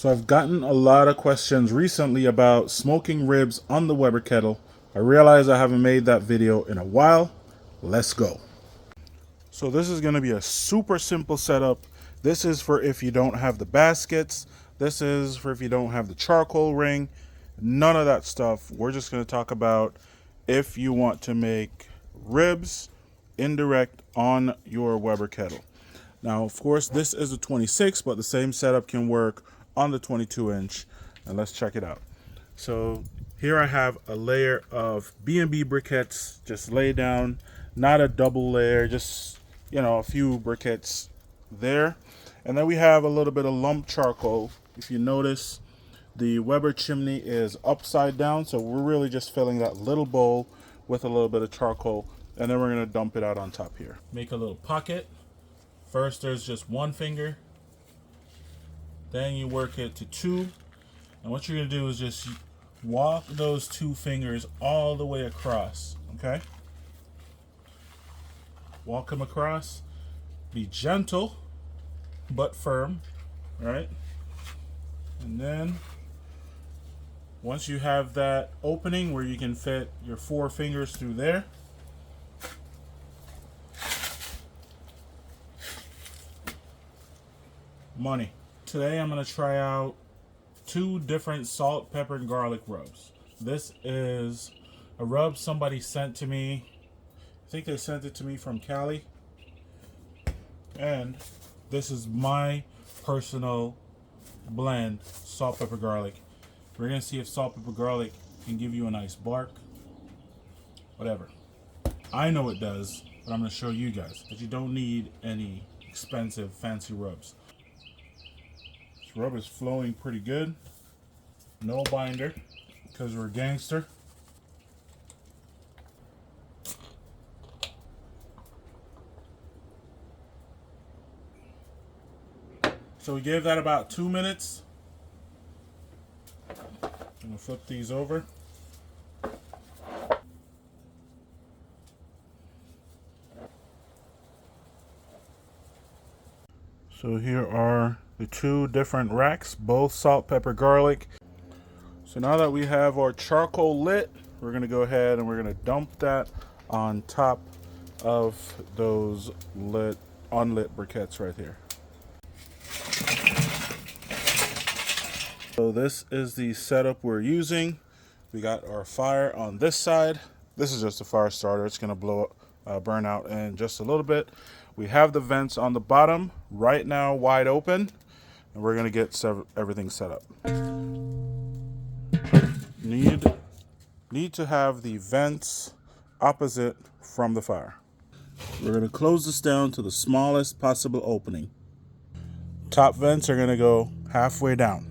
So I've gotten a lot of questions recently about smoking ribs on the Weber kettle. I realize I haven't made that video in a while. Let's go. So this is going to be a super simple setup. This is for if you don't have the baskets. This is for if you don't have the charcoal ring. None of that stuff. We're just going to talk about if you want to make ribs indirect on your Weber kettle. Now, of course, this is a 26, but the same setup can work on the 22 inch. And let's check it out. So here I have a layer of B&B briquettes just laid down, not a double layer, just, you know, a few briquettes there. And then we have a little bit of lump charcoal. If you notice, the Weber chimney is upside down, so we're really just filling that little bowl with a little bit of charcoal, and then we're going to dump it out on top here. Make a little pocket. First there's just one finger, then you work it to two, and what you're going to do is just walk those two fingers all the way across, okay? Walk them across. Be gentle but firm, right? And then once you have that opening where you can fit your four fingers through there, money. Today I'm going to try out two different salt, pepper, and garlic rubs. This is a rub somebody sent to me. I think they sent it to me from Cali. And this is my personal blend, salt, pepper, garlic. We're going to see if salt, pepper, garlic can give you a nice bark. Whatever. I know it does, but I'm going to show you guys that you don't need any expensive, fancy rubs. This rub is flowing pretty good. No binder, because we're a gangster. So we gave that about 2 minutes. I'm going to flip these over. So here are the two different racks, both salt, pepper, garlic. So now that we have our charcoal lit, we're going to go ahead and we're going to dump that on top of those unlit briquettes right here. So this is the setup we're using. We got our fire on this side. This is just a fire starter. It's going to burn out in just a little bit. We have the vents on the bottom right now wide open, and we're going to get everything set up. Need to have the vents opposite from the fire. We're going to close this down to the smallest possible opening. Top vents are going to go halfway down.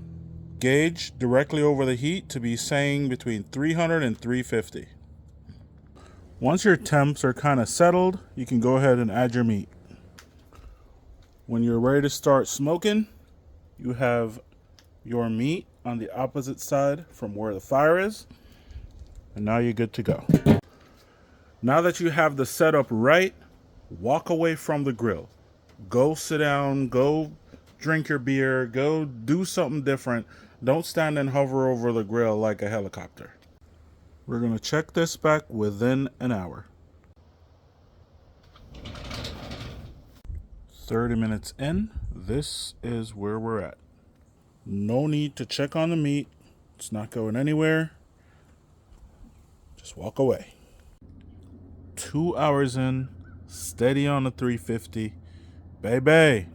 Gauge directly over the heat to be saying between 300 and 350. Once your temps are kind of settled, you can go ahead and add your meat. When you're ready to start smoking, you have your meat on the opposite side from where the fire is, and now you're good to go. Now that you have the setup right, walk away from the grill. Go sit down, go drink your beer, go do something different. Don't stand and hover over the grill like a helicopter. We're going to check this back within an hour. 30 minutes in, this is where we're at. No need to check on the meat. It's not going anywhere. Just walk away. 2 hours in, steady on the 350. Baby.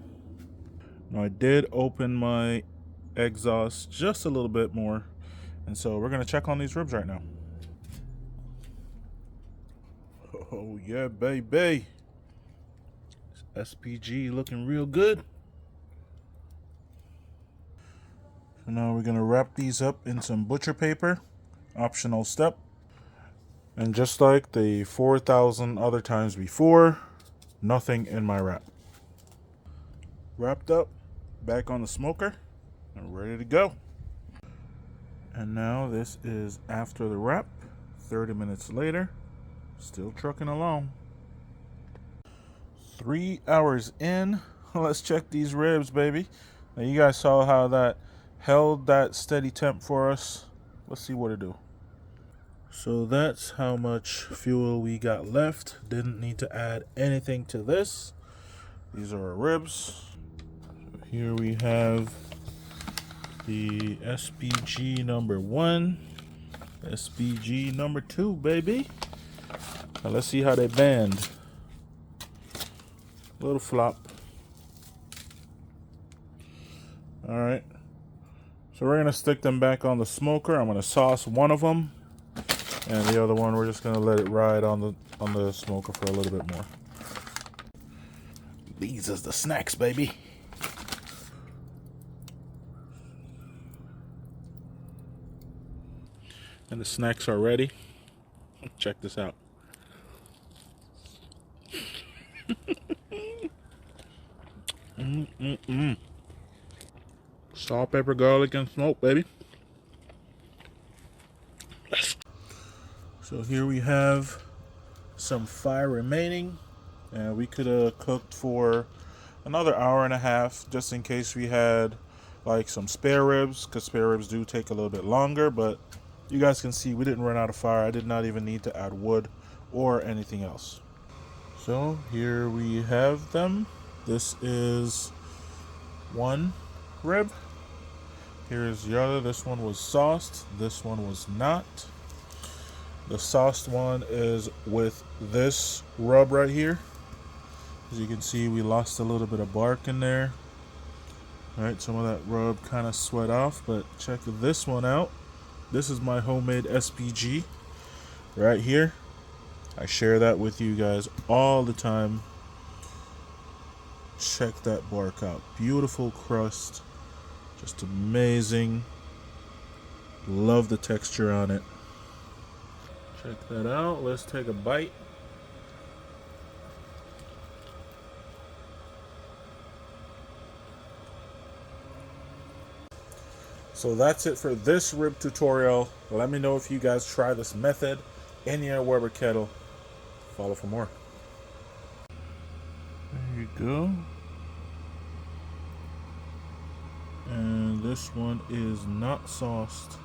Now I did open my exhaust just a little bit more, and so we're gonna check on these ribs right now. Oh yeah, baby. SPG looking real good. So now we're gonna wrap these up in some butcher paper, optional step. And just like the 4,000 other times before, nothing in my wrap. Wrapped up, back on the smoker, and ready to go. And now this is after the wrap, 30 minutes later, still trucking along. 3 hours in, let's check these ribs, baby. Now you guys saw how that held that steady temp for us. Let's see what it do. So that's how much fuel we got left. Didn't need to add anything to this. These are our ribs. So here we have the SPG number 1, SPG number 2, baby. Now let's see how they bend. Little flop. All right. So we're gonna stick them back on the smoker. I'm gonna sauce one of them, and the other one we're just gonna let it ride on the smoker for a little bit more. These is the snacks, baby. And the snacks are ready. Check this out. Salt, pepper, garlic, and smoke, baby. So here we have some fire remaining. And we could have cooked for another hour and a half just in case we had like some spare ribs, because spare ribs do take a little bit longer, but you guys can see we didn't run out of fire. I did not even need to add wood or anything else. So here we have them. This is one rib. Here's the other. This one was sauced. This one was not. The sauced one is with this rub right here. As you can see, we lost a little bit of bark in there. All right, some of that rub kind of sweat off, but check this one out. This is my homemade SPG right here. I share that with you guys all the time. Check that bark out. Beautiful crust. Just amazing. Love the texture on it. Check that out. Let's take a bite. So that's it for this rib tutorial. Let me know if you guys try this method in your Weber kettle. Follow for more. There you go. And this one is not sauced.